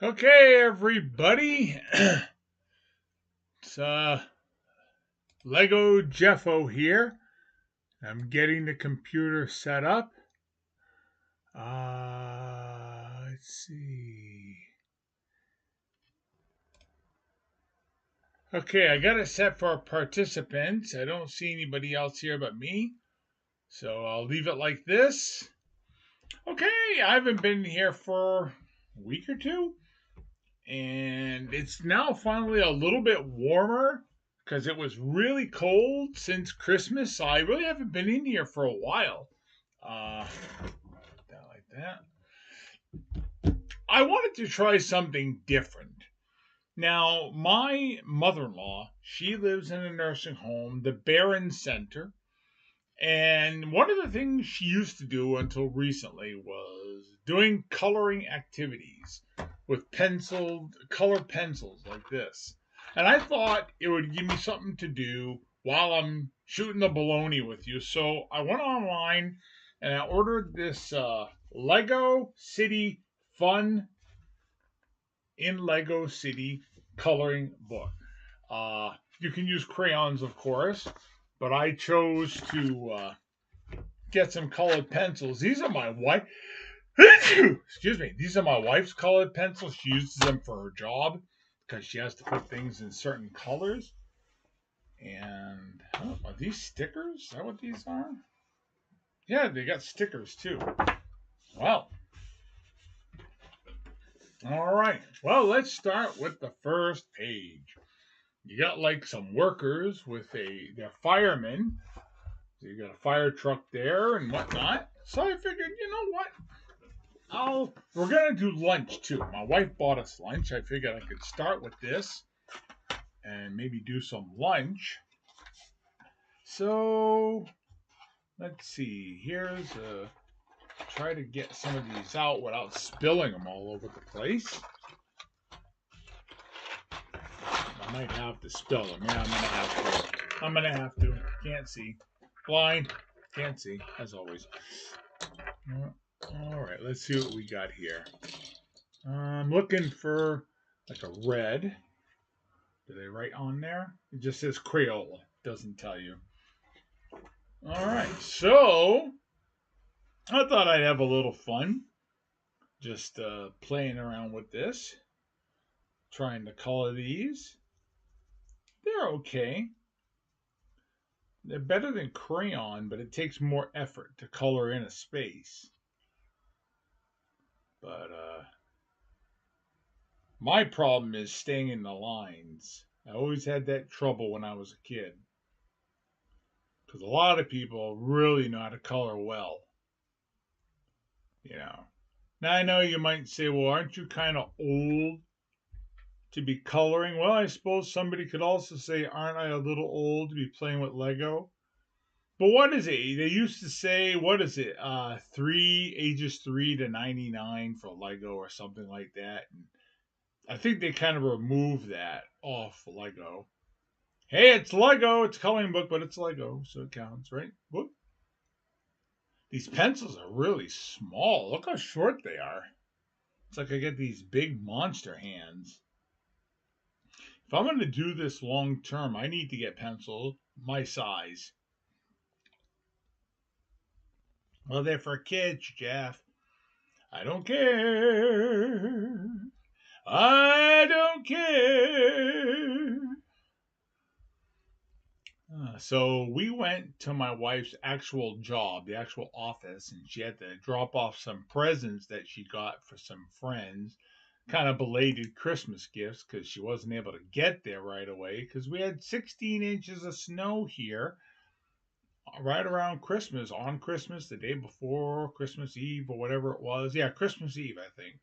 Okay, everybody. It's Lego Jeffo here. I'm getting the computer set up. Let's see. Okay, I got it set for participants. I don't see anybody else here but me. So I'll leave it like this. Okay, I haven't been here for a week or two. And it's now finally a little bit warmer because it was really cold since Christmas. So I really haven't been in here for a while. Uh, like that. I wanted to try something different. Now, my mother in law, she lives in a nursing home, the Barron Center. And one of the things she used to do until recently was doing coloring activities with colored pencils like this. And I thought it would give me something to do while I'm shooting the baloney with you. So I went online and I ordered this Lego City Fun in Lego City coloring book. You can use crayons, of course, but I chose to get some colored pencils. These are my wife. Excuse me. These are my wife's colored pencils. She uses them for her job because she has to put things in certain colors. And are these stickers? Is that what these are? Yeah, they got stickers too. Well, all right. Well, let's start with the first page. You got like some workers with they're firemen. So you got a fire truck there and whatnot. So I figured, you know what? We're gonna do lunch too. My wife bought us lunch. I figured I could start with this and maybe do some lunch. So let's see. Here's try to get some of these out without spilling them all over the place. I might have to spill them. Yeah, I'm gonna have to. Can't see. Blind. Can't see, as always. All right, let's see what we got here. I'm looking for like a red. Do they write on there? It just says Crayola. Doesn't tell you. All right, so I thought I'd have a little fun just playing around with this, trying to color these. They're okay. They're better than crayon, but it takes more effort to color in a space. But my problem is staying in the lines. I always had that trouble when I was a kid. Because a lot of people really know how to color well. You know. Now I know you might say, well, aren't you kind of old to be coloring? Well, I suppose somebody could also say, aren't I a little old to be playing with Lego? But what is it? They used to say, what is it? Ages 3 to 99 for Lego or something like that. And I think they kind of removed that off Lego. Hey, it's Lego. It's a coloring book, but it's Lego, so it counts, right? Whoop. These pencils are really small. Look how short they are. It's like I get these big monster hands. If I'm going to do this long term, I need to get pencils my size. Well, they're for kids, Jeff. I don't care. I don't care. So we went to my wife's actual job, the actual office, and she had to drop off some presents that she got for some friends, kind of belated Christmas gifts because she wasn't able to get there right away because we had 16 inches of snow here right around Christmas, on Christmas, the day before Christmas Eve or whatever it was. Yeah, Christmas Eve, I think.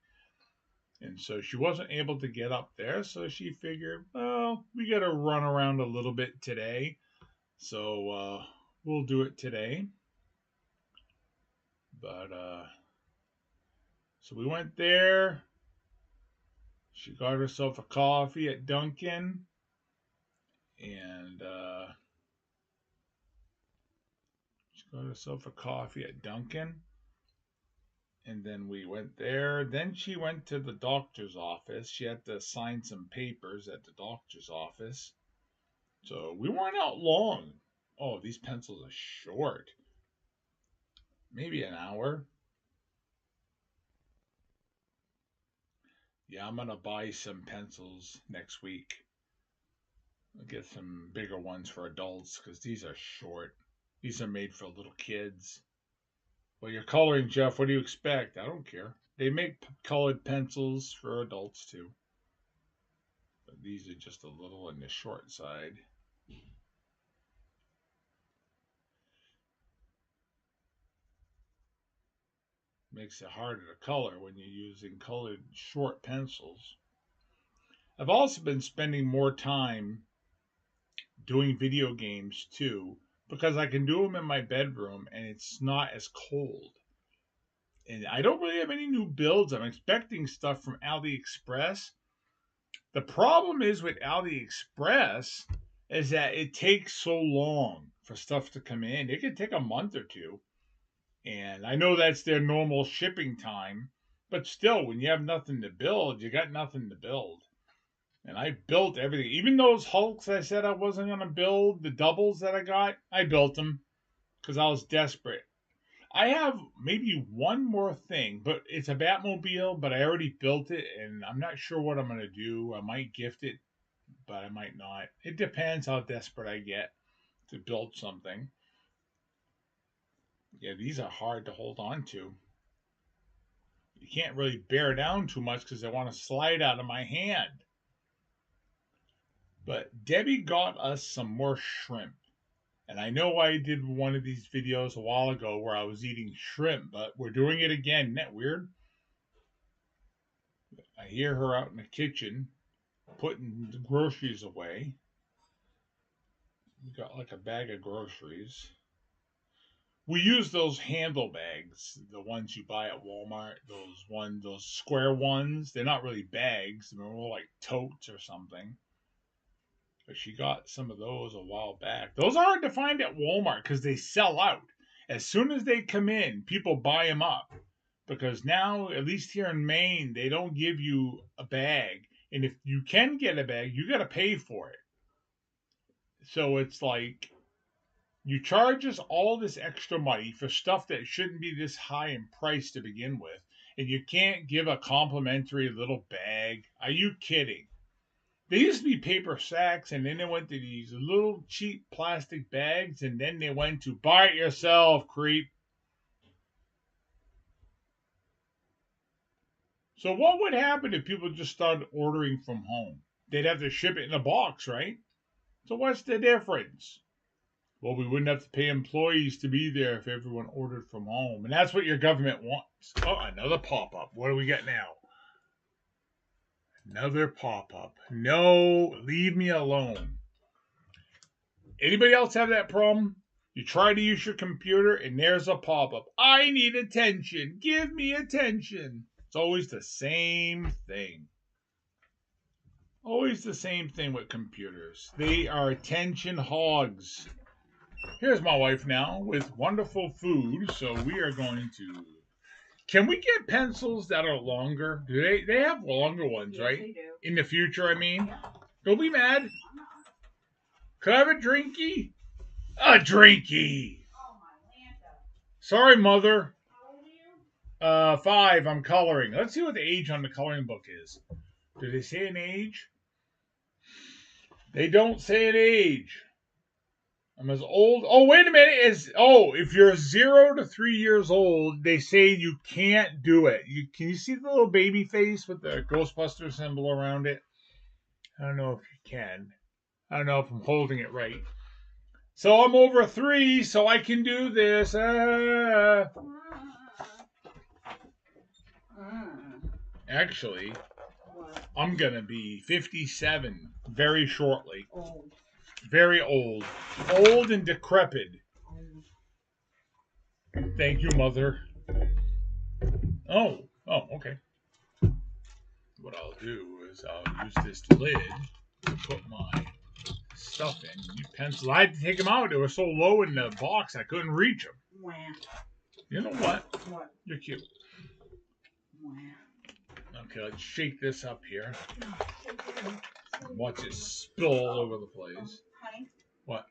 And so she wasn't able to get up there, so she figured, well, we got to run around a little bit today. So we'll do it today. But so we went there. She got herself a coffee at Dunkin', and she got herself a coffee at Dunkin', And then we went there. Then she went to the doctor's office. She had to sign some papers at the doctor's office. So we weren't out long. Oh, these pencils are short. Maybe an hour. Yeah, I'm going to buy some pencils next week. I'll get some bigger ones for adults because these are short. These are made for little kids. Well, you're coloring, Jeff. What do you expect? I don't care. They make colored pencils for adults too. But these are just a little on the short side. Makes it harder to color when you're using colored short pencils. I've also been spending more time doing video games too because I can do them in my bedroom and it's not as cold. And I don't really have any new builds. I'm expecting stuff from AliExpress. The problem is with AliExpress is that it takes so long for stuff to come in. It could take a month or two. And I know that's their normal shipping time, but still, when you have nothing to build, you got nothing to build. And I built everything. Even those Hulks I said I wasn't going to build, the doubles that I got, I built them because I was desperate. I have maybe one more thing, but it's a Batmobile, but I already built it, and I'm not sure what I'm going to do. I might gift it, but I might not. It depends how desperate I get to build something. Yeah, these are hard to hold on to. You can't really bear down too much because they want to slide out of my hand. But Debbie got us some more shrimp. And I know I did one of these videos a while ago where I was eating shrimp, but we're doing it again. Isn't that weird? I hear her out in the kitchen putting the groceries away. We got like a bag of groceries. We use those handle bags, the ones you buy at Walmart. Those square ones. They're not really bags. They're more like totes or something. But she got some of those a while back. Those are hard to find at Walmart because they sell out. As soon as they come in, people buy them up. Because now, at least here in Maine, they don't give you a bag. And if you can get a bag, you got to pay for it. So it's like you charge us all this extra money for stuff that shouldn't be this high in price to begin with. And you can't give a complimentary little bag. Are you kidding? They used to be paper sacks, and then they went to these little cheap plastic bags, and then they went to buy it yourself, creep. So what would happen if people just started ordering from home? They'd have to ship it in a box, right? So what's the difference? Well, we wouldn't have to pay employees to be there if everyone ordered from home. And that's what your government wants. Oh, another pop-up. What do we got now? Another pop-up. No, leave me alone. Anybody else have that problem? You try to use your computer and there's a pop-up. I need attention. Give me attention. It's always the same thing. Always the same thing with computers. They are attention hogs. Here's my wife now with wonderful food. So we are going to... Can we get pencils that are longer? Do they have longer ones, right? They do. In the future, I mean. Yeah. Don't be mad. Could I have a drinky? A drinky. Oh, my Lanta. Sorry, mother. How old are you? 5. I'm coloring. Let's see what the age on the coloring book is. Do they say an age? They don't say an age. I'm as old. Oh, wait a minute. If you're 0 to 3 years old, they say you can't do it. Can you see the little baby face with the Ghostbuster symbol around it? I don't know if you can. I don't know if I'm holding it right. So I'm over 3, so I can do this. Actually, I'm going to be 57 very shortly. Old. Very old. Old and decrepit. Thank you, Mother. Oh, okay. What I'll do is I'll use this lid to put my stuff in. These pencils, I had to take them out. They were so low in the box, I couldn't reach them. Wow. You know what? What? You're cute. Okay, let's shake this up here. Watch it spill all over the place. What?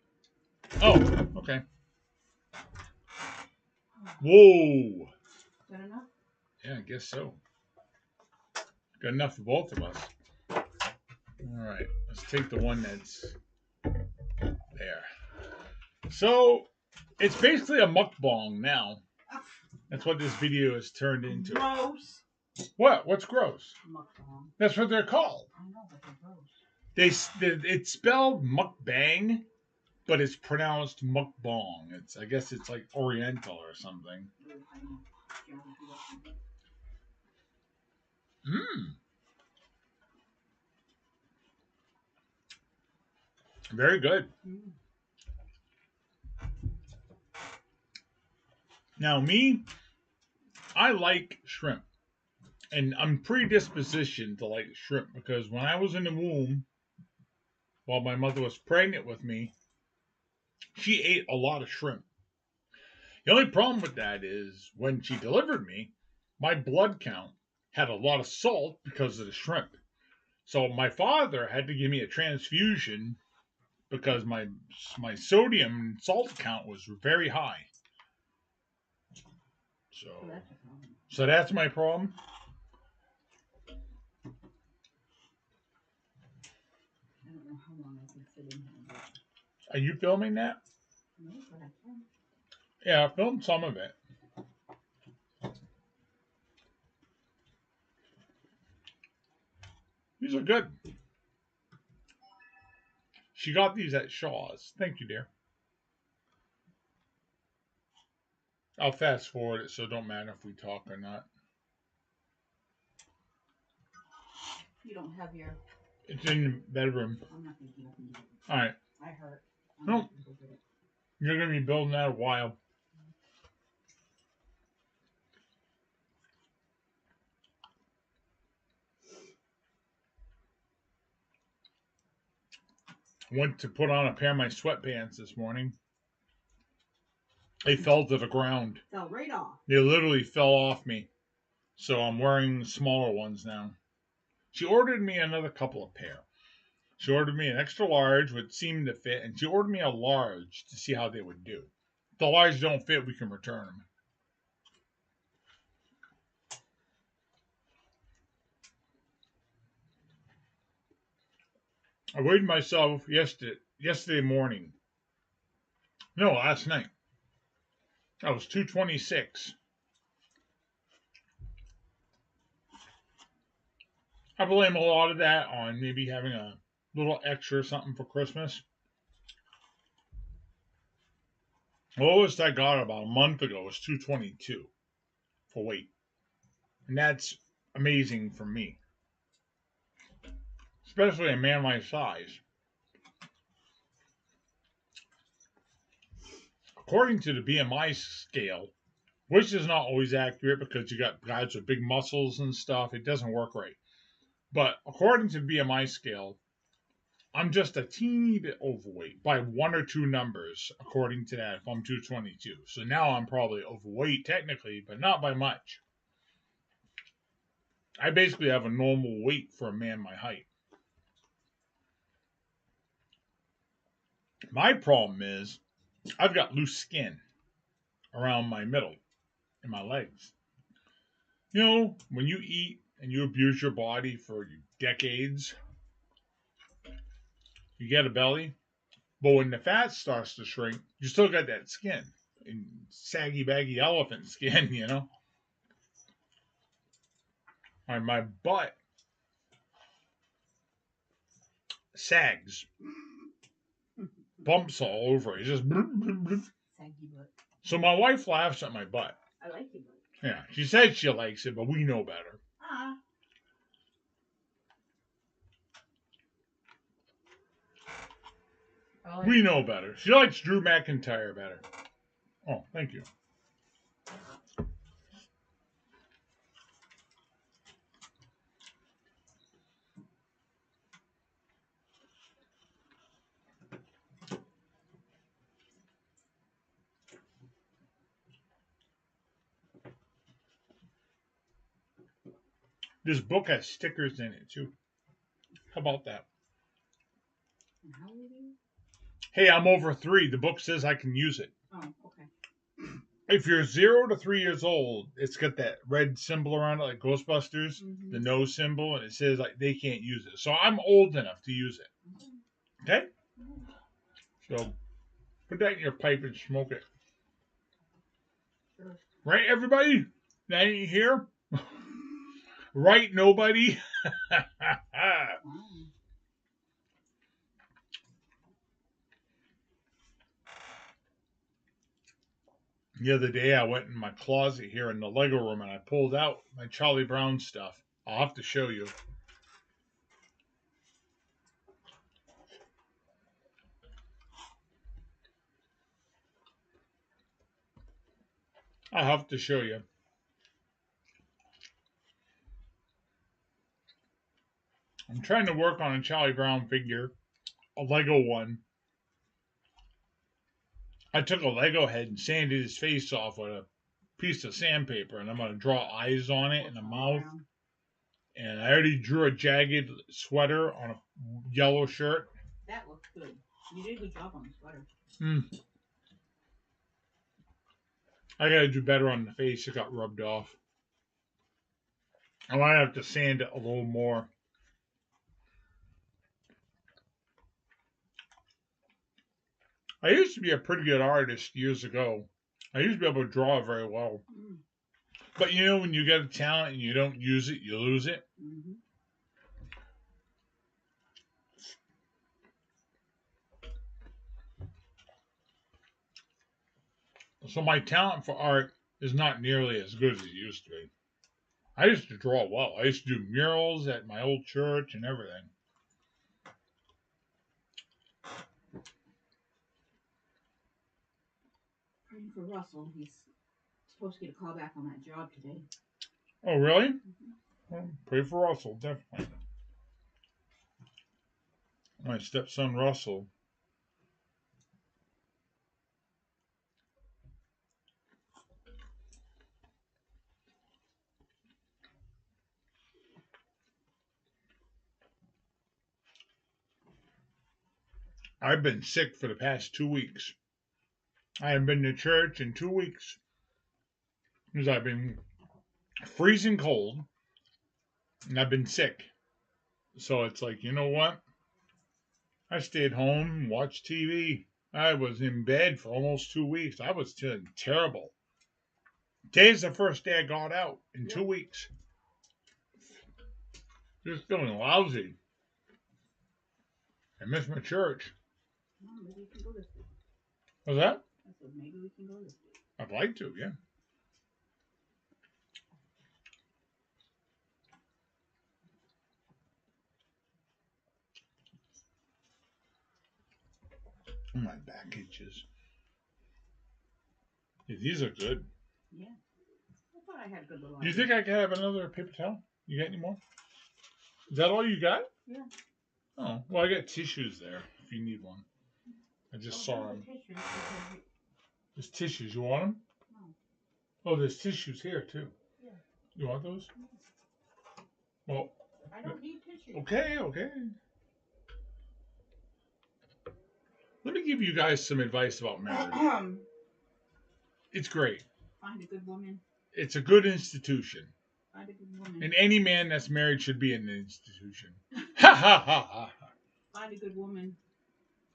Oh, okay. Whoa. Good enough? Yeah, I guess so. Good enough for both of us. All right, let's take the one that's there. So, it's basically a mukbang now. That's what this video has turned into. Gross. What? What's gross? Mukbang. That's what they're called. I know, but they're gross. It's spelled mukbang, but it's pronounced mukbang. I guess it's like Oriental or something. Mmm. Very good. Now me, I like shrimp. And I'm predispositioned to like shrimp because when I was in the womb, while my mother was pregnant with me, she ate a lot of shrimp. The only problem with that is when she delivered me, my blood count had a lot of salt because of the shrimp. So my father had to give me a transfusion because my sodium and salt count was very high. So that's my problem. I don't know how long I can sit in here. Are you filming that? No, but I can. Yeah, I filmed some of it. These are good. She got these at Shaw's. Thank you, dear. I'll fast forward it so it don't matter if we talk or not. You don't have your... It's in the bedroom. I'm not going to get up and get it. All right. I hurt. No. You're going to be building that a while. Went to put on a pair of my sweatpants this morning. They fell to the ground. Fell right off. They literally fell off me. So I'm wearing smaller ones now. She ordered me another couple of pair. She ordered me an extra large, which seemed to fit, and she ordered me a large to see how they would do. If the large don't fit, we can return them. I weighed myself yesterday morning. No, last night. I was 226. I blame a lot of that on maybe having a little extra something for Christmas. The lowest I got about a month ago was 222 for weight. And that's amazing for me, especially a man my size. According to the BMI scale, which is not always accurate because you got guys with big muscles and stuff, it doesn't work right. But according to the BMI scale, I'm just a teeny bit overweight by one or two numbers, according to that, if I'm 222. So now I'm probably overweight technically, but not by much. I basically have a normal weight for a man my height. My problem is I've got loose skin around my middle and my legs. You know, when you eat and you abuse your body for decades, you get a belly. But when the fat starts to shrink, you still got that skin. And saggy, baggy elephant skin, you know? And my butt sags. Bumps all over it. It's just... Saggy butt. So my wife laughs at my butt. I like your butt. Yeah, she said she likes it, but we know better. We know better. She likes Drew McIntyre better. Oh, thank you. This book has stickers in it too. How about that? And how old are you? Hey, I'm over 3. The book says I can use it. Oh, okay. If you're 0 to 3 years old, it's got that red symbol around it, like Ghostbusters, Mm-hmm. the no symbol, and it says like they can't use it. So I'm old enough to use it. Okay? So put that in your pipe and smoke it. Sure. Right, everybody? That ain't here? Right, nobody? Wow. The other day, I went in my closet here in the Lego room and I pulled out my Charlie Brown stuff. I'll have to show you. I'll have to show you. I'm trying to work on a Charlie Brown figure, a Lego one. I took a Lego head and sanded his face off with a piece of sandpaper, and I'm going to draw eyes on it and a mouth. Brown. And I already drew a jagged sweater on a yellow shirt. That looks good. You did a good job on the sweater. I got to do better on the face. It got rubbed off. I might have to sand it a little more. I used to be a pretty good artist years ago. I used to be able to draw very well. Mm. But you know, when you get a talent and you don't use it, you lose it. Mm-hmm. So my talent for art is not nearly as good as it used to be. I used to draw well. I used to do murals at my old church and everything. Praying for Russell. He's supposed to get a call back on that job today. Oh, really? Mm-hmm. Well, pray for Russell, definitely. My stepson Russell. I've been sick for the past 2 weeks. I haven't been to church in 2 weeks because I've been freezing cold and I've been sick. So it's like, you know what? I stayed home and watched TV. I was in bed for almost 2 weeks. I was feeling terrible. Today's the first day I got out in 2 weeks. Just feeling lousy. I miss my church. Well, maybe we can go this week. What's that? I said maybe we can go this week. I'd like to, yeah. My back itches. Yeah, these are good. Yeah. I thought I had a good little Do you idea. think I could have another paper towel? You got any more? Is that all you got? Yeah. Oh, well, I got tissues there if you need one. I just saw there's them. a tissue because There's tissues. You want them? No. Oh, there's tissues here too. Yeah. You want those? Well, I don't need tissue. okay. Let me give you guys some advice about marriage. It's great. Find a good woman. It's a good institution. Find a good woman. And any man that's married should be in an institution. Ha ha ha ha. Find a good woman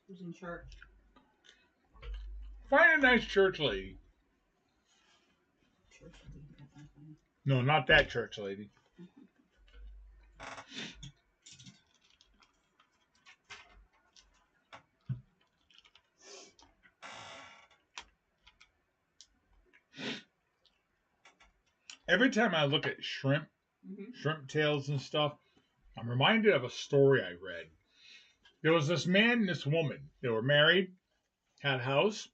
who's in church. Find a nice church lady. Church lady, that's not funny. No, not that church lady. Every time I look at shrimp tails and stuff, I'm reminded of a story I read. There was this man and this woman. They were married, had a house.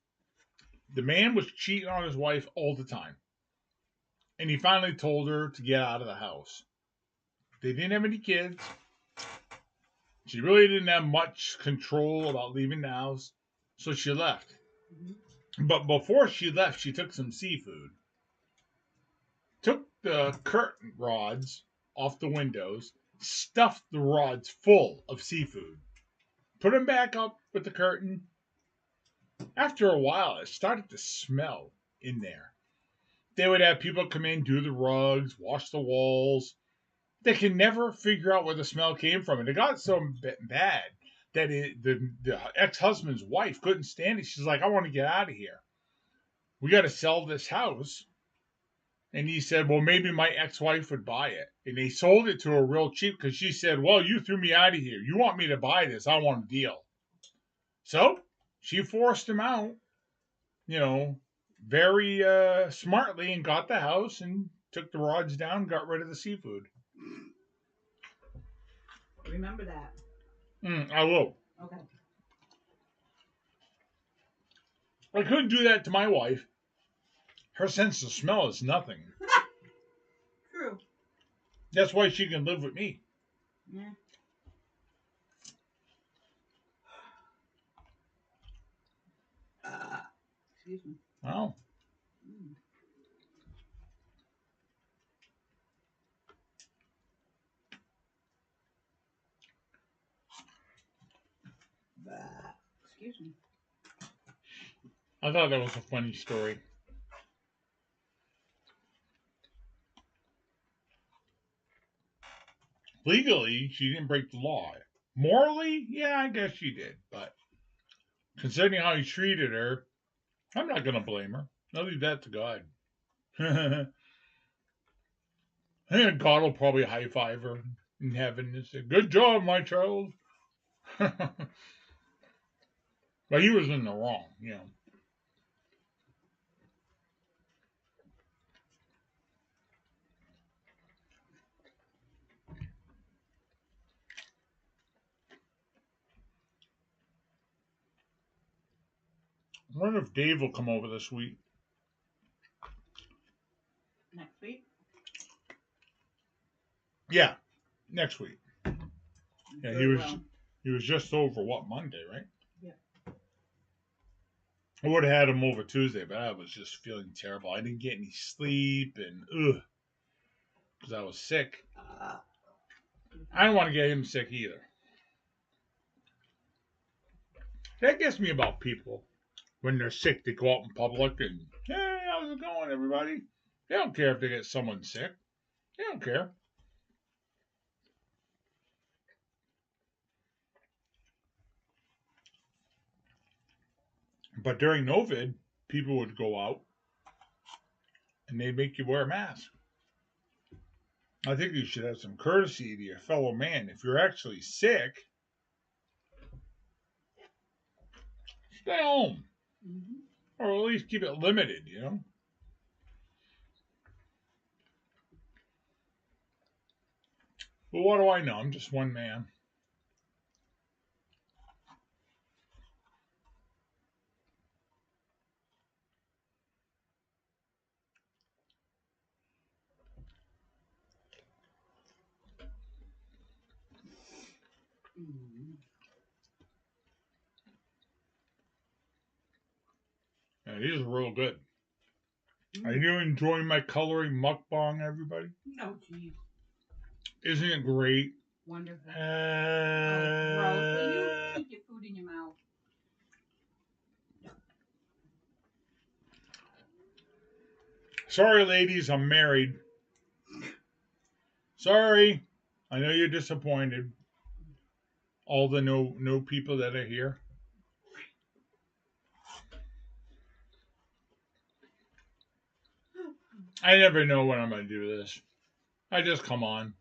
The man was cheating on his wife all the time. And he finally told her to get out of the house. They didn't have any kids. She really didn't have much control about leaving the house. So she left. But before she left, she took some seafood. Took the curtain rods off the windows, stuffed the rods full of seafood, put them back up with the curtain. After a while, it started to smell in there. They would have people come in, do the rugs, wash the walls. They can never figure out where the smell came from. And it got so bad that the ex husband's wife couldn't stand it. She's like, I want to get out of here. We got to sell this house. And he said, well, maybe my ex wife would buy it. And they sold it to her real cheap because she said, well, you threw me out of here. You want me to buy this. I want a deal. So she forced him out, you know, very smartly, and got the house and took the rods down, got rid of the seafood. Remember that. I will. Okay. I couldn't do that to my wife. Her sense of smell is nothing. True. That's why she can live with me. Yeah. Excuse me. Wow. Mm. Excuse me. I thought that was a funny story. Legally, she didn't break the law. Morally, yeah, I guess she did. But considering how he treated her, I'm not going to blame her. I'll leave that to God. And God will probably high five her in heaven and say, good job, my child. But he was in the wrong, you know. I wonder if Dave will come over this week. Next week? Yeah, next week. Yeah, Very well. he was just over Monday, right? Yeah. I would have had him over Tuesday, but I was just feeling terrible. I didn't get any sleep and because I was sick. I don't want to get him sick either. That gets me about people. When they're sick, they go out in public and, hey, how's it going, everybody? They don't care if they get someone sick. They don't care. But during COVID, people would go out and they'd make you wear a mask. I think you should have some courtesy to your fellow man. If you're actually sick, stay home. Mm-hmm. Or at least keep it limited, you know? But what do I know? I'm just one man. Mm-hmm. Yeah, these are real good. Mm. Are you enjoying my coloring mukbang, everybody? Oh, geez. Isn't it great? Wonderful. Oh, gross. Will you keep your food in your mouth? Sorry, ladies, I'm married. Sorry. I know you're disappointed. All the no people that are here. I never know when I'm going to do this. I just come on.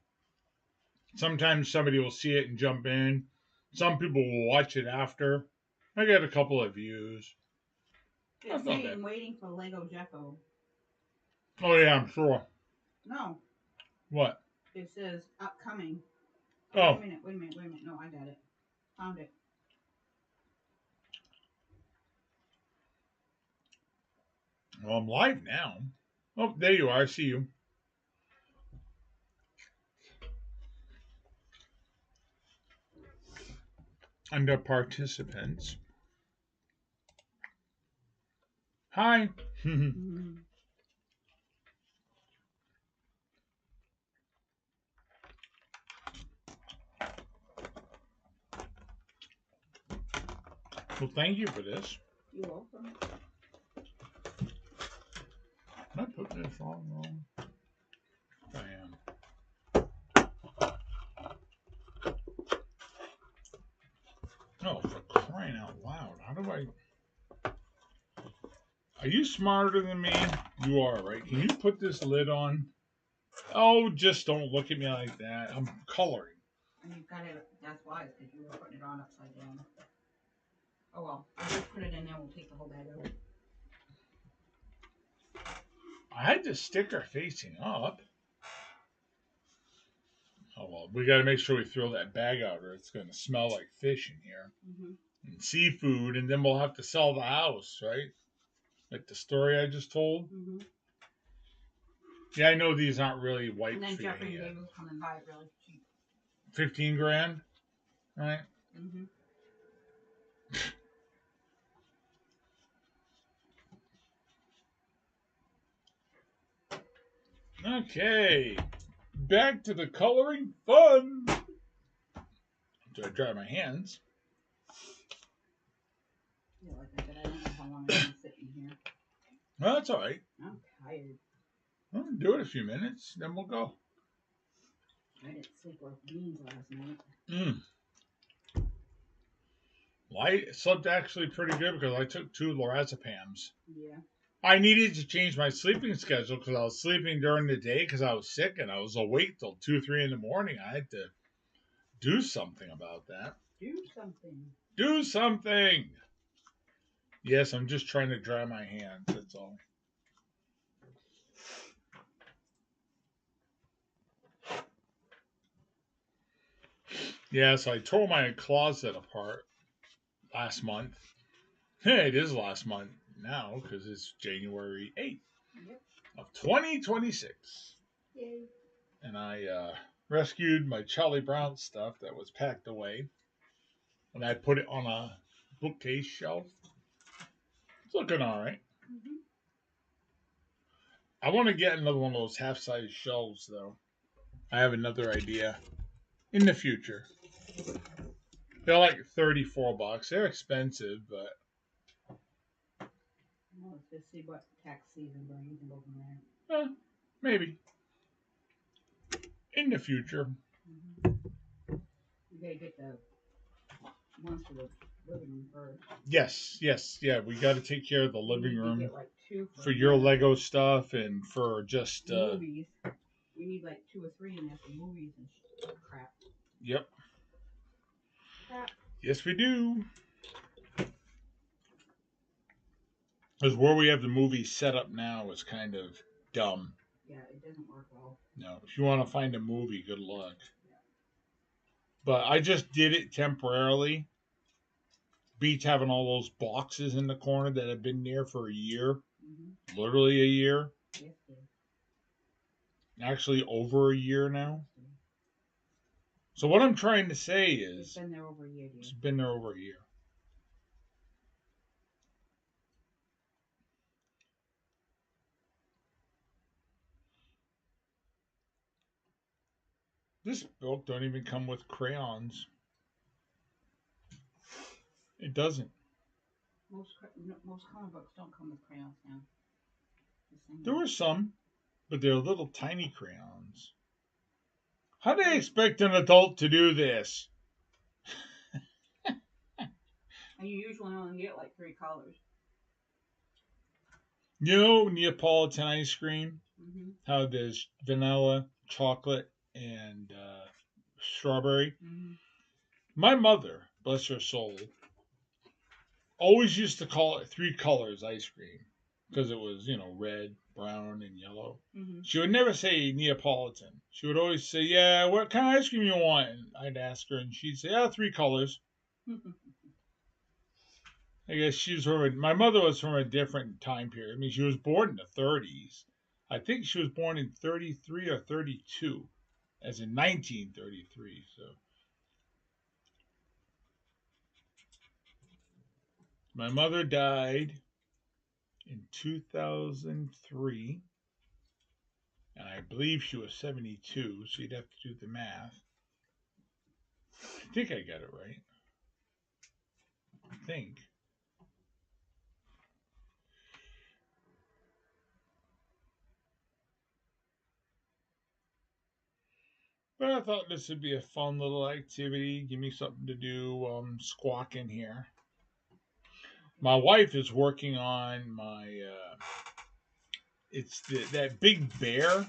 Sometimes somebody will see it and jump in. Some people will watch it after. I get a couple of views. It's That's not bad. saying waiting for Lego Jeffo. Oh, yeah, I'm sure. No, What? it says upcoming. Oh, Wait a minute. No, I got it. Found it. well, I'm live now. Oh, there you are. I see you. Under participants. Hi. Mm-hmm. Well, thank you for this. You're welcome. Am I putting this wrong? I am. Oh, for crying out loud. How do I... Are you smarter than me? You are, right? Can you put this lid on? Oh, just don't look at me like that. I'm coloring. And you've got it, that's why, because you were putting it on upside down. Oh well, just put it in there, we'll take the whole bag out. I had the sticker facing up. Oh, well, we got to make sure we throw that bag out or it's going to smell like fish in here. Mm-hmm. And seafood, and then we'll have to sell the house, right? Like the story I just told. Mm-hmm. Yeah, I know these aren't really white And then for Jeffrey you and yet. Dave will come and buy it really cheap. 15 grand, right? Mm-hmm. Okay, back to the coloring fun. Do I dry my hands? Yeah, like I said, I don't know how long I'm going to sit in here. Well, that's all right. I'm tired. Well, do it a few minutes, then we'll go. I didn't sleep like beans last night. Well, I slept actually pretty good because I took 2 lorazepams. Yeah. I needed to change my sleeping schedule because I was sleeping during the day because I was sick and I was awake till 2, 3 in the morning. I had to do something about that. Do something. Do something! Yes, I'm just trying to dry my hands, that's all. Yes, I tore my closet apart last month. It is last month now because it's January 8th Yep. of 2026. Yay. And I rescued my Charlie Brown stuff that was packed away. And I put it on a bookcase shelf. It's looking all right. Mm-hmm. I want to get another one of those half-size shelves, though. I have another idea in the future. They're like $34. They're expensive, but Well, let's just see what tax season brings and go from there. maybe in the future. Mm-hmm. We gotta get the ones for the living room first. Yes, yeah. We got to take care of the We living need to room get like 2 for your Lego stuff and for just. movies. We need like 2 or 3 in there for movies and crap. Yep. Crap. Yes, we do. Because where we have the movie set up now is kind of dumb. Yeah, it doesn't work well. No, if you want to find a movie, good luck. But I just did it temporarily. Beats having all those boxes in the corner that have been there for a year. Mm-hmm. Literally a year. Yes, Actually, over a year now. So what I'm trying to say it's is, been there over a year, dear. it's been there over a year. This book don't even come with crayons. It doesn't. Most comic books don't come with crayons now. There were some, but they're little tiny crayons. How do they expect an adult to do this? And you usually only get like 3 colors. You know Neapolitan ice cream? Mm-hmm. How there's vanilla, chocolate, and strawberry? Mm-hmm. My mother, bless her soul, always used to call it 3 colors ice cream because it was, red, brown, and yellow. Mm-hmm. She would never say Neapolitan. She would always say, "Yeah, what kind of ice cream you want?" And I'd ask her, and she'd say, "Yeah, 3 colors." I guess my mother was from a different time period. I mean, she was born in the 30s. I think she was born in 33 or 32, as in 1933. So my mother died in 2003, and I believe she was 72, so you'd have to do the math. I think I got it right. I think. But I thought this would be a fun little activity. Give me something to do while I'm squawking here. My wife is working on my. It's that big bear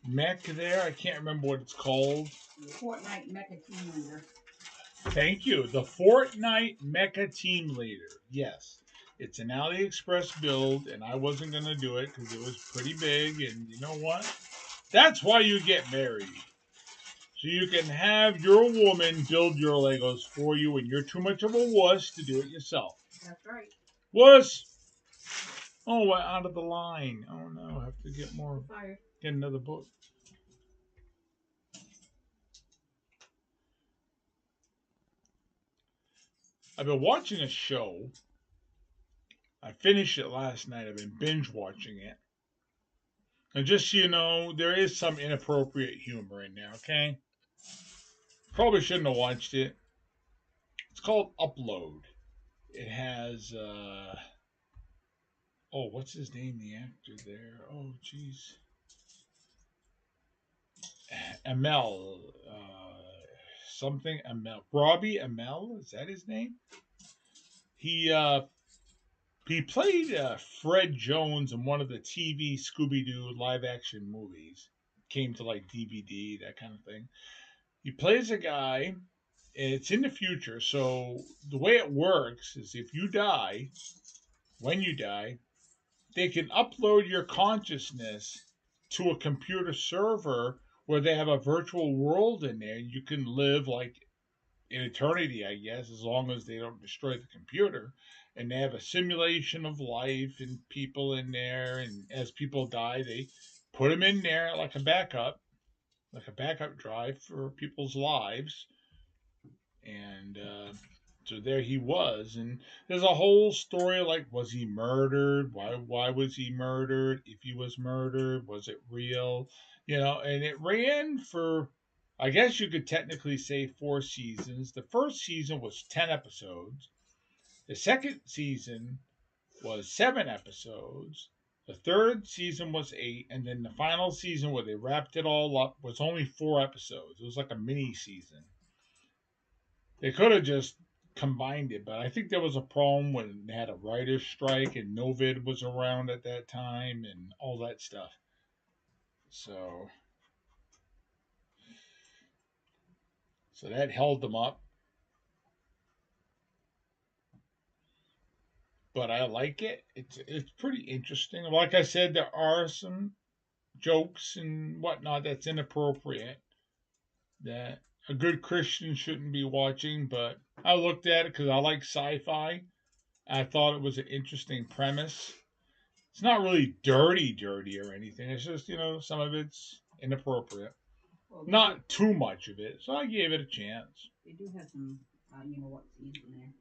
mech there. I can't remember what it's called. The Fortnite Mecha Team Leader. Thank you. The Fortnite Mecha Team Leader. Yes. It's an AliExpress build, and I wasn't going to do it because it was pretty big. And you know what? That's why you get married. So you can have your woman build your Legos for you when you're too much of a wuss to do it yourself. That's right. Wuss! Oh, we're out of the line. Oh no, I have to get more. Fired. Get another book. I've been watching a show. I finished it last night. I've been binge watching it. And just so you know, there is some inappropriate humor in there, okay? Probably shouldn't have watched it. It's called Upload. It has, oh, what's his name, the actor there? Oh, jeez. Amel. Something Amel. Robbie Amel? Is that his name? He played Fred Jones in one of the TV Scooby Doo live action movies. Came to like DVD, that kind of thing. He plays a guy, and it's in the future. So the way it works is if you die, when you die, they can upload your consciousness to a computer server where they have a virtual world in there. You can live like in eternity, I guess, as long as they don't destroy the computer. And they have a simulation of life and people in there. And as people die, they put them in there like a backup drive for people's lives. And so there he was. And there's a whole story like, was he murdered? Why was he murdered? If he was murdered, was it real? You know, and it ran for, I guess you could technically say 4 seasons. The first season was 10 episodes. The second season was 7 episodes. The third season was 8. And then the final season, where they wrapped it all up, was only 4 episodes. It was like a mini season. They could have just combined it, but I think there was a problem when they had a writer's strike and Novid was around at that time and all that stuff. So that held them up. But I like it. It's pretty interesting. Like I said, there are some jokes and whatnot that's inappropriate that a good Christian shouldn't be watching. But I looked at it because I like sci-fi. I thought it was an interesting premise. It's not really dirty or anything. It's just, some of it's inappropriate. Well, Not too much of it. So I gave it a chance. They do have some, what seeds in there.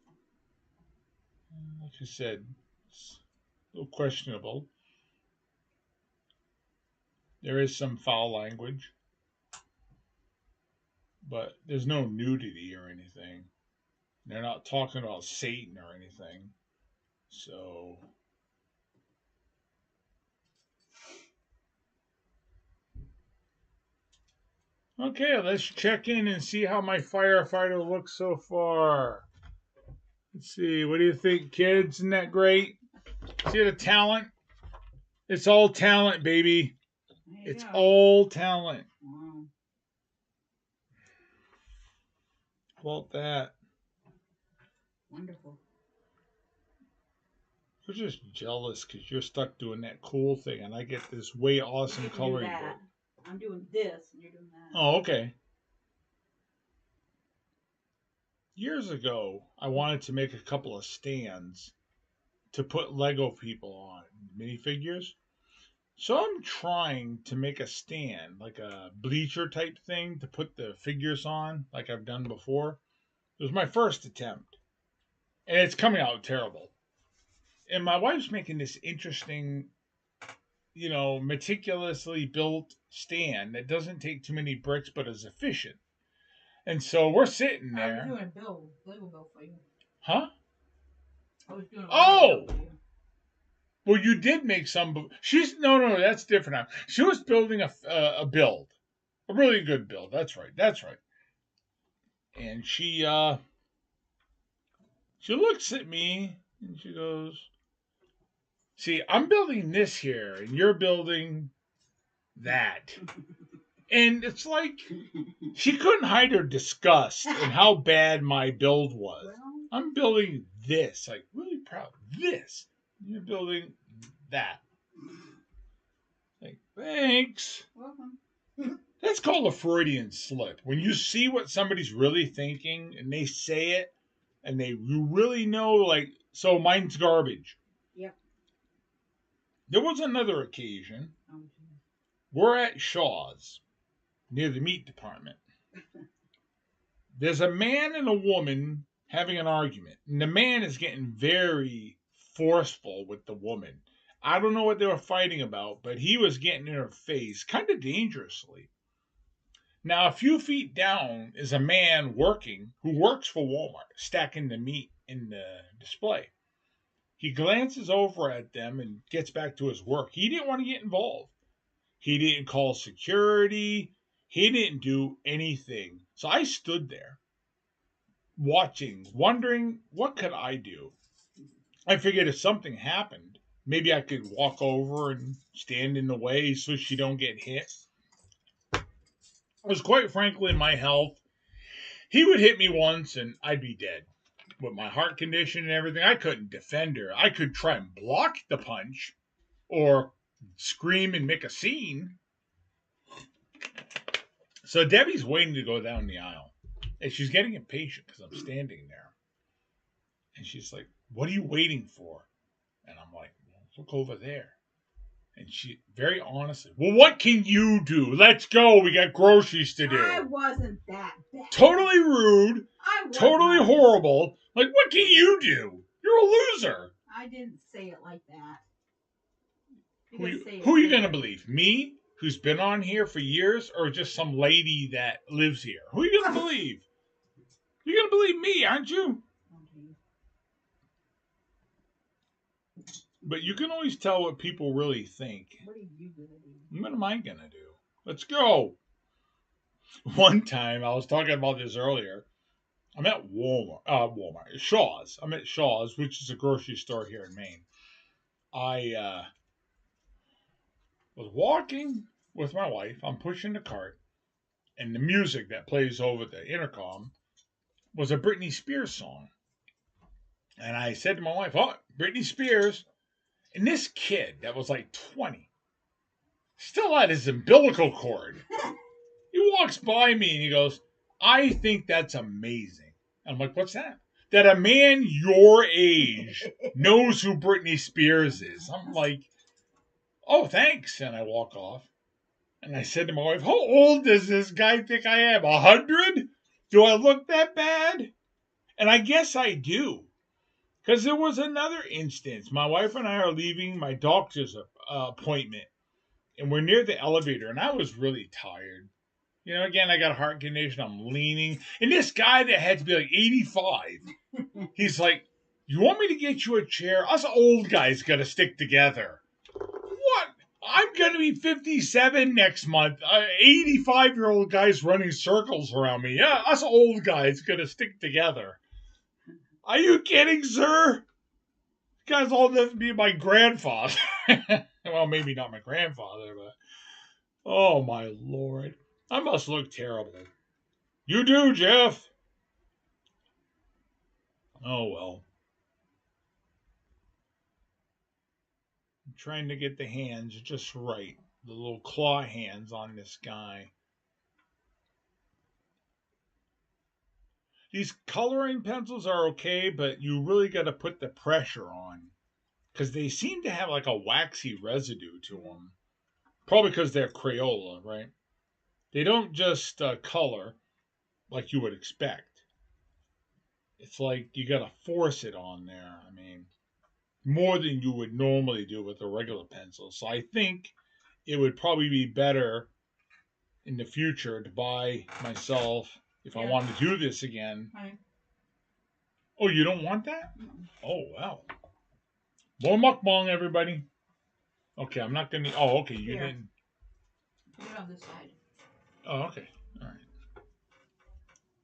Like I said, it's a little questionable. There is some foul language, but there's no nudity or anything. They're not talking about Satan or anything. So okay, let's check in and see how my firefighter looks so far. Let's see, what do you think, kids? Isn't that great? See the talent? It's all talent, baby. It's all talent. Wow. How about that? Wonderful. You're just jealous because you're stuck doing that cool thing, and I get this way awesome coloring book. I'm doing this, and you're doing that. Oh, okay. Years ago, I wanted to make a couple of stands to put Lego people on, minifigures. So I'm trying to make a stand, like a bleacher type thing to put the figures on, like I've done before. It was my first attempt, and it's coming out terrible. And my wife's making this interesting, meticulously built stand that doesn't take too many bricks but is efficient. And so we're sitting there. I was doing a Lego build for you. Huh? I was doing a Lego build for you. Well, you did make some. She's no, that's different now. She was building a build, A really good build. That's right. That's right. And she looks at me and she goes, "See, I'm building this here, and you're building that." And it's like she couldn't hide her disgust and how bad my build was. Well, I'm building this, like really proud of this. You're building that. Like, thanks. welcome. That's called a Freudian slip. When you see what somebody's really thinking and they say it and you really know, like, so mine's garbage. Yep. There was another occasion. Oh, geez. We're at Shaw's near the meat department. There's a man and a woman having an argument, and the man is getting very forceful with the woman. I don't know what they were fighting about, but he was getting in her face kind of dangerously. Now, a few feet down is a man who works for Walmart, stacking the meat in the display. He glances over at them and gets back to his work. He didn't want to get involved. He didn't call security. He didn't do anything. So I stood there watching, wondering what could I do. I figured if something happened, maybe I could walk over and stand in the way so she don't get hit. It was quite frankly my health. He would hit me once and I'd be dead. With my heart condition and everything, I couldn't defend her. I could try and block the punch or scream and make a scene. So Debbie's waiting to go down the aisle. And she's getting impatient because I'm standing there. And she's like, "What are you waiting for?" And I'm like, "Well, look over there." And she very honestly, "Well, what can you do? Let's go. We got groceries to do." I wasn't that bad. Totally rude. I was Totally not. horrible. Like, what can you do? You're a loser. I didn't say it like that. Who are you going to believe? Me, who's been on here for years, or just some lady that lives here? Who are you going to believe? You're going to believe me, aren't you? Okay. But you can always tell what people really think. What are you gonna do? What am I going to do? Let's go. One time, I was talking about this earlier. I'm at Shaw's. I'm at Shaw's, which is a grocery store here in Maine. I was walking with my wife. I'm pushing the cart, and the music that plays over the intercom was a Britney Spears song. And I said to my wife, "Oh, Britney Spears." And this kid that was like 20 still had his umbilical cord. He walks by me and he goes, "I think that's amazing." I'm like, "What's that?" "That a man your age knows who Britney Spears is." I'm like, "Oh, thanks." And I walk off. And I said to my wife, "How old does this guy think I am? 100? Do I look that bad?" And I guess I do. Because there was another instance. My wife and I are leaving my doctor's appointment. And we're near the elevator. And I was really tired. You know, again, I got a heart condition. I'm leaning. And this guy that had to be like 85, he's like, "You want me to get you a chair? Us old guys got to stick together." What? I'm going to be 57 next month. 85-year-old guys running circles around me. Yeah, us old guys got to stick together. Are you kidding, sir? You guys all live to be my grandfather. Well, maybe not my grandfather, but oh my lord. I must look terrible. You do, Jeff. Oh well. I'm trying to get the hands just right. The little claw hands on this guy. These coloring pencils are okay, but you really got to put the pressure on. Because they seem to have like a waxy residue to them. Probably because they're Crayola, right? They don't just color like you would expect. It's like you got to force it on there. I mean, more than you would normally do with a regular pencil. So I think it would probably be better in the future to buy myself if I want to do this again. Hi. Oh, you don't want that? Mm-mm. Oh, wow. More mukbang, everybody. Okay, I'm not going to. Oh, okay, you Here. didn't. Put it on this side. Oh, okay. All right.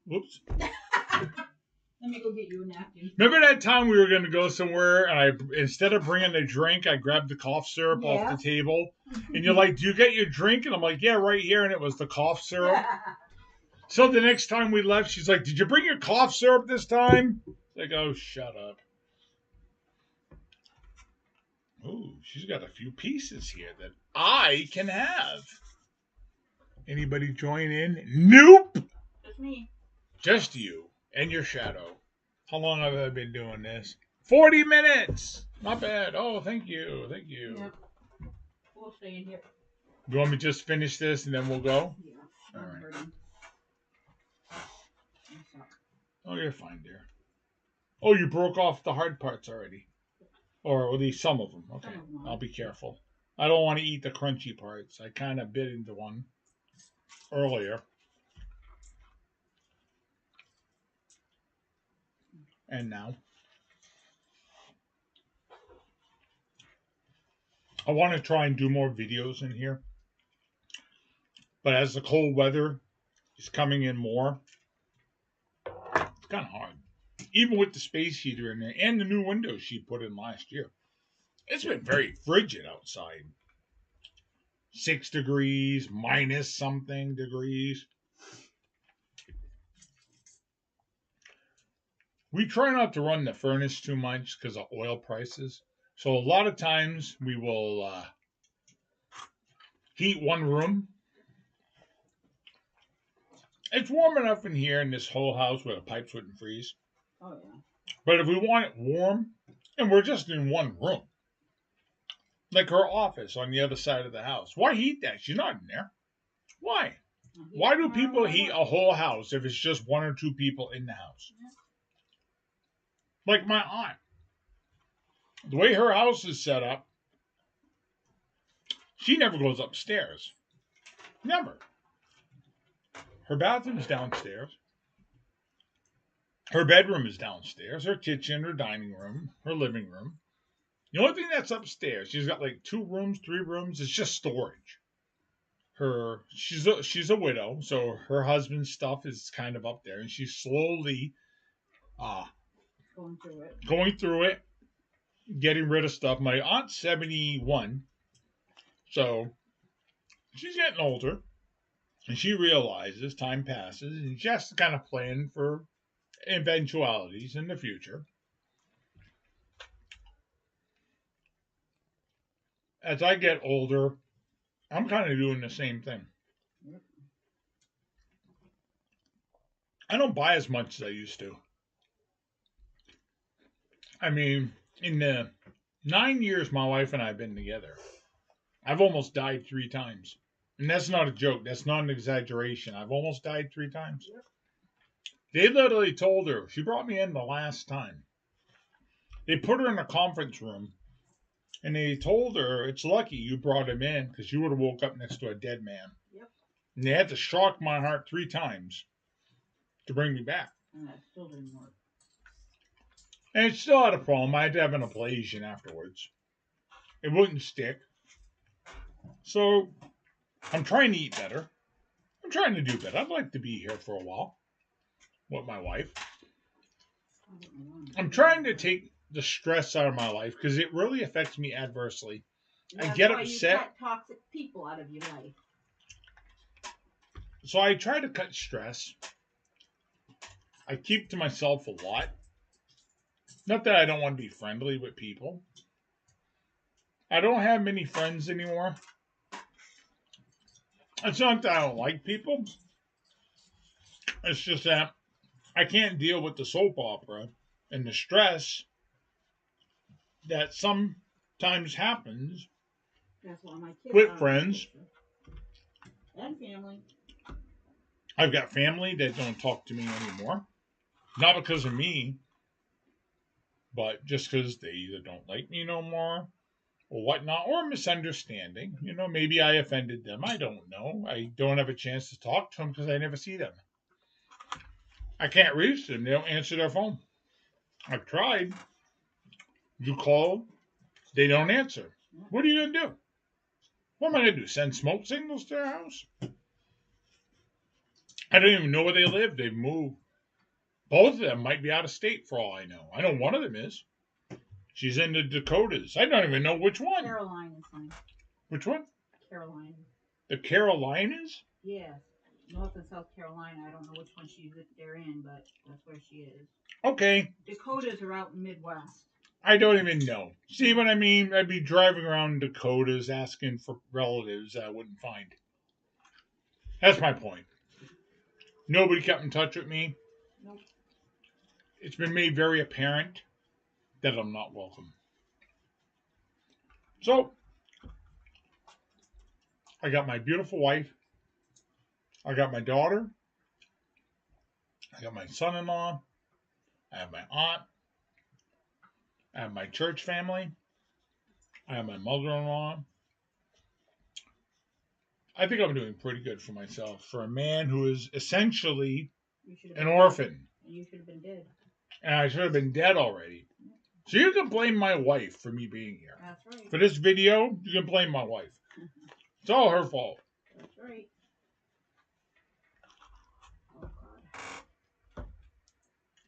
Whoops. Let me go get you a napkin. Remember that time we were going to go somewhere and instead of bringing a drink, I grabbed the cough syrup off the Yes. table? And you're like, do you get your drink? And I'm like, yeah, right here. And it was the cough syrup. So the next time we left, she's like, did you bring your cough syrup this time? Like, oh, shut up. Oh, she's got a few pieces here that I can have. Anybody join in? Nope. Just me. Just you and your shadow. How long have I been doing this? 40 minutes. Not bad. Oh, thank you. Thank you. Yep. We'll stay in here. You want me to just finish this and then we'll go? Yeah. All right. Hurting. Oh, you're fine, dear. Oh, you broke off the hard parts already. Or at least some of them. Okay. Some of them. I'll be careful. I don't want to eat the crunchy parts. I kind of bit into one earlier. And now. I want to try and do more videos in here. But as the cold weather is coming in more, it's kind of hard. Even with the space heater in there and the new windows she put in last year. It's been very frigid outside. 6 degrees, minus something degrees. We try not to run the furnace too much because of oil prices. So a lot of times we will heat one room. It's warm enough in here in this whole house where the pipes wouldn't freeze. Oh, yeah. But if we want it warm, and we're just in one room, like her office on the other side of the house, why heat that? She's not in there. Why? Why do people heat a whole house if it's just one or two people in the house? Like my aunt. The way her house is set up, she never goes upstairs. Never. Her bathroom is downstairs. Her bedroom is downstairs. Her kitchen, her dining room, her living room. The only thing that's upstairs, she's got like 2 rooms, 3 rooms. It's just storage. She's a widow, so her husband's stuff is kind of up there, and she's slowly going through it, getting rid of stuff. My aunt's 71, so she's getting older, and she realizes time passes, and she has to kind of plan for eventualities in the future. As I get older, I'm kind of doing the same thing. I don't buy as much as I used to. I mean, in the 9 years my wife and I have been together, I've almost died 3 times. And that's not a joke. That's not an exaggeration. I've almost died 3 times. They literally told her, she brought me in the last time. They put her in a conference room and they told her, it's lucky you brought him in because you would have woke up next to a dead man. Yep. And they had to shock my heart 3 times to bring me back. And that still didn't work. And it still had a problem. I had to have an ablation afterwards. It wouldn't stick. So I'm trying to eat better. I'm trying to do better. I'd like to be here for a while with my wife. I'm trying to take the stress out of my life because it really affects me adversely. I get upset. You cut toxic people out of your life. So I try to cut stress. I keep to myself a lot. Not that I don't want to be friendly with people. I don't have many friends anymore. It's not that I don't like people. It's just that I can't deal with the soap opera and the stress that sometimes happens with friends and family. I've got family that don't talk to me anymore. Not because of me, but just because they either don't like me no more or whatnot, or misunderstanding. You know, maybe I offended them. I don't know. I don't have a chance to talk to them because I never see them. I can't reach them. They don't answer their phone. I've tried. You call, they don't answer. What are you going to do? What am I going to do? Send smoke signals to their house? I don't even know where they live. They've moved. Both of them might be out of state for all I know. I know one of them is. She's in the Dakotas. I don't even know which one. Caroline is fine. Which one? Caroline. The Carolinas? Yes. North and South Carolina. I don't know which one they're in, but that's where she is. Okay. Dakotas are out in Midwest. I don't even know. See what I mean? I'd be driving around Dakotas asking for relatives I wouldn't find. That's my point. Nobody kept in touch with me. Nope. It's been made very apparent that I'm not welcome. So, I got my beautiful wife. I got my daughter. I got my son in law. I have my aunt. I have my church family. I have my mother in law. I think I'm doing pretty good for myself for a man who is essentially an orphan. You should have been dead. And I should have been dead already. So you can blame my wife for me being here. That's right. For this video, you can blame my wife. It's all her fault. That's right. Oh, God.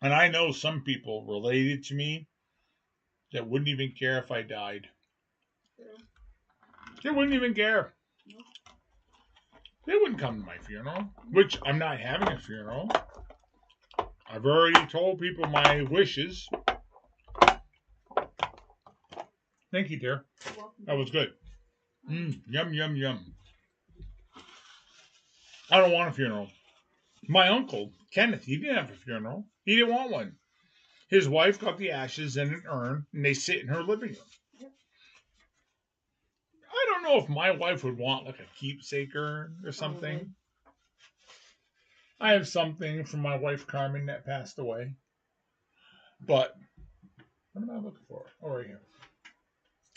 And I know some people related to me that wouldn't even care if I died. They wouldn't even care. They wouldn't come to my funeral, which I'm not having a funeral. I've already told people my wishes. Thank you, dear. That was good. Yum, yum, yum. I don't want a funeral. My uncle, Kenneth, he didn't have a funeral. He didn't want one. His wife got the ashes in an urn, and they sit in her living room. I don't know if my wife would want like a keepsake urn or something. I have something from my wife Carmen that passed away. But what am I looking for? Oh, right here.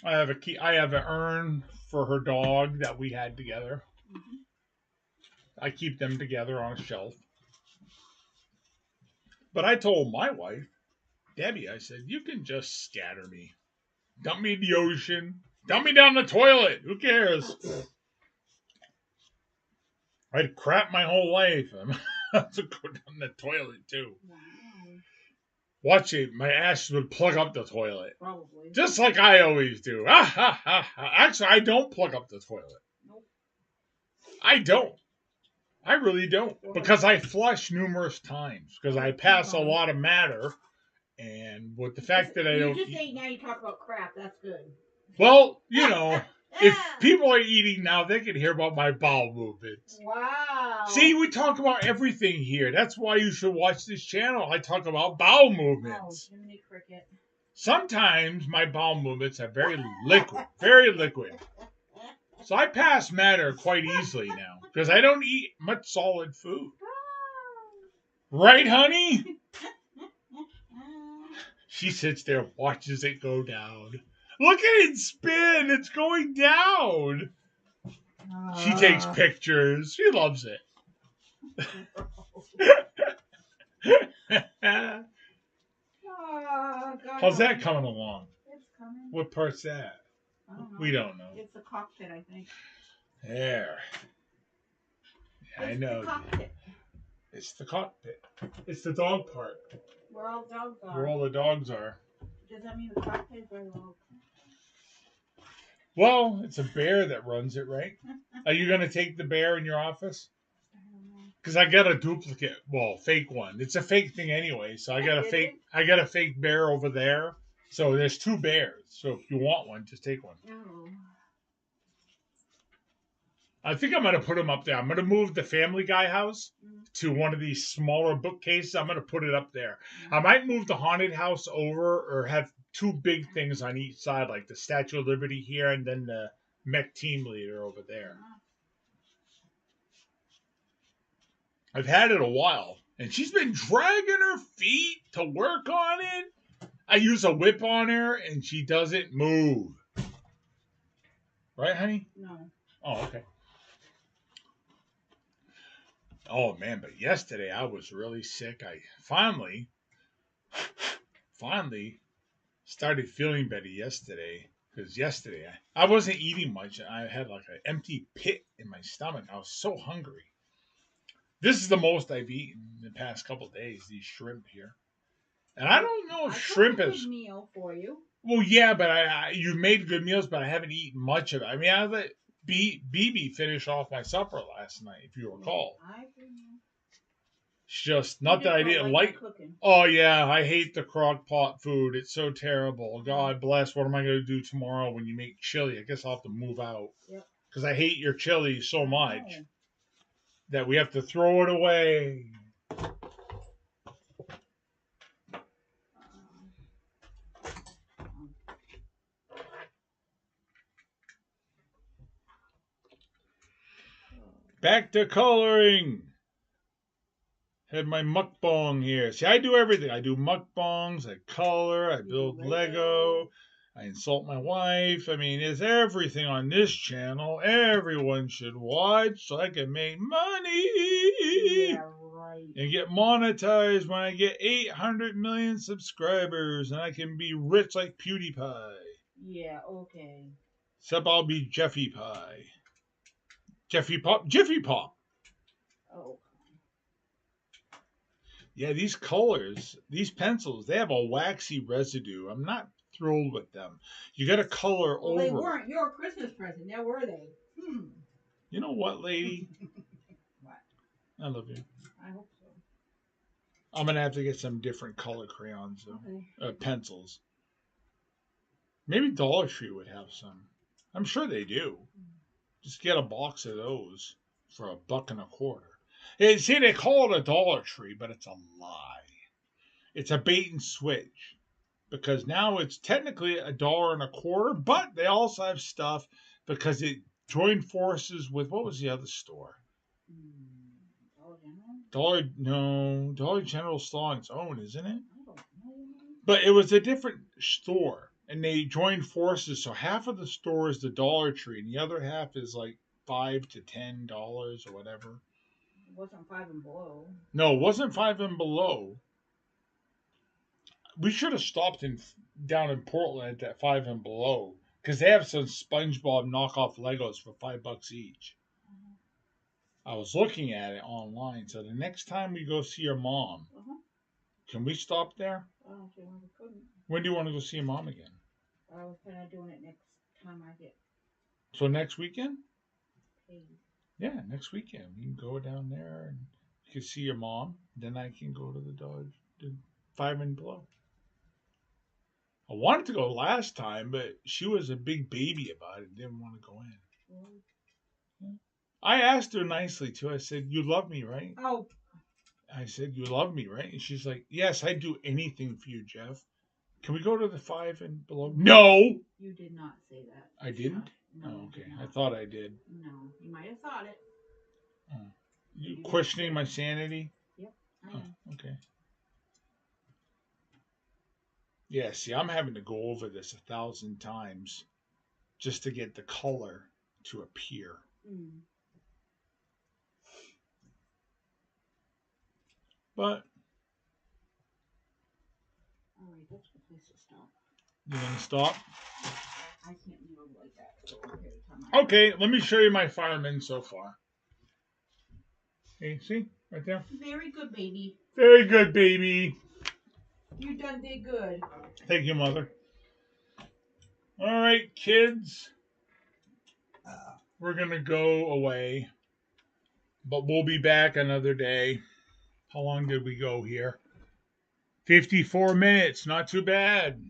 I have an urn for her dog that we had together. I keep them together on a shelf. But I told my wife, Debbie, I said, you can just scatter me. Dump me in the ocean. Dump me down the toilet. Who cares? I'd crap my whole life. I'm to go down the toilet too. Wow. Watch it. My ass would plug up the toilet. Probably. Just like I always do. Actually, I don't plug up the toilet. Nope. I don't. I really don't. Because I flush numerous times. Because I pass a lot of matter. And with the fact that I don't You just ate, now you talk about crap. That's good. Well, you know, if people are eating now, they can hear about my bowel movements. Wow. See, we talk about everything here. That's why you should watch this channel. I talk about bowel movements. Oh, Jiminy Cricket. Sometimes my bowel movements are very liquid. Very liquid. So I pass matter quite easily now. Because I don't eat much solid food. Right, honey? She sits there, watches it go down. Look at it spin. It's going down. She takes pictures. She loves it. How's that coming along? It's coming. What part's that? I don't know. We don't know. It's the cockpit, I think. There. Yeah, I know. The cockpit. It's the cockpit. It's the dog part. Where all the dogs are. Where all the dogs are. Does that mean the cockpit is very low? Well, it's a bear that runs it, right? Are you going to take the bear in your office? Because I got a duplicate, well, fake one. It's a fake thing anyway, so I got a fake bear over there. So there's two bears. So if you want one, just take one. Oh. I think I'm going to put them up there. I'm going to move the Family Guy house to one of these smaller bookcases. I'm going to put it up there. I might move the haunted house over or have two big things on each side, like the Statue of Liberty here and then the mech team leader over there. I've had it a while, and she's been dragging her feet to work on it. I use a whip on her, and she doesn't move. Right, honey? No. Oh, okay. Oh, man, but yesterday I was really sick. I finally started feeling better yesterday. Because yesterday I wasn't eating much. I had like an empty pit in my stomach. I was so hungry. This is the most I've eaten in the past couple of days, these shrimp here. And I don't know if shrimp I cooked a is... good meal for you. Well, yeah, but you made good meals, but I haven't eaten much of it. I mean, I let BB finish off my supper last night, if you recall. I It's just not that I didn't like... cooking. Oh, yeah, I hate the crock pot food. It's so terrible. God bless. What am I going to do tomorrow when you make chili? I guess I'll have to move out. Yep. Because I hate your chili so much that we have to throw it away. Back to coloring. Have my mukbang here. See, I do everything. I do mukbangs, I color, I build Lego, I insult my wife. I mean, it's everything on this channel. Everyone should watch so I can make money. Yeah, right. And get monetized when I get 800 million subscribers and I can be rich like PewDiePie. Yeah, okay. Except I'll be Jeffy Pie. Jiffy Pop. Oh. Yeah, these colors, these pencils, they have a waxy residue. I'm not thrilled with them. You got to color over. They weren't your Christmas present. Now were they? You know what, lady? What? I love you. I hope so. I'm going to have to get some different color crayons, though. Okay. Pencils. Maybe Dollar Tree would have some. I'm sure they do. Just get a box of those for $1.25. Hey, see, they call it a Dollar Tree, but it's a lie. It's a bait and switch. Because now it's technically $1.25, but they also have stuff because it joined forces with, what was the other store? Dollar General? Dollar General's still on its own, isn't it? I don't know. But it was a different store, and they joined forces. So half of the store is the Dollar Tree, and the other half is like $5 to $10 or whatever. It wasn't Five and Below. No, it wasn't Five and Below. We should have stopped down in Portland at that Five and Below because they have some SpongeBob knockoff Legos for $5 each. I was looking at it online, so the next time we go see your mom, can we stop there? We couldn't. When do you want to go see your mom again? I was planning on doing it next time I get. So next weekend? Paid. Yeah, next weekend. We can go down there and you can see your mom. Then I can go to the Five and Below. I wanted to go last time, but she was a big baby about it. Didn't want to go in. Yeah. I asked her nicely, too. I said, you love me, right? Oh. I said, you love me, right? And she's like, yes, I'd do anything for you, Jeff. Can we go to the Five and Below? No! You did not say that. I didn't? No, oh, okay. I thought I did. No, you might have thought it. You questioning my sanity? Yep, I am. Okay. Yeah, see, I'm having to go over this 1,000 times just to get the color to appear. But all right, that's a good place to stop. You want to stop? I can't leave them like that. So okay, let me show you my fireman so far. Hey, see? Right there? Very good, baby. Very good, baby. You did good. Thank you, Mother. All right, kids. We're going to go away. But we'll be back another day. How long did we go here? 54 minutes. Not too bad.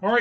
All right.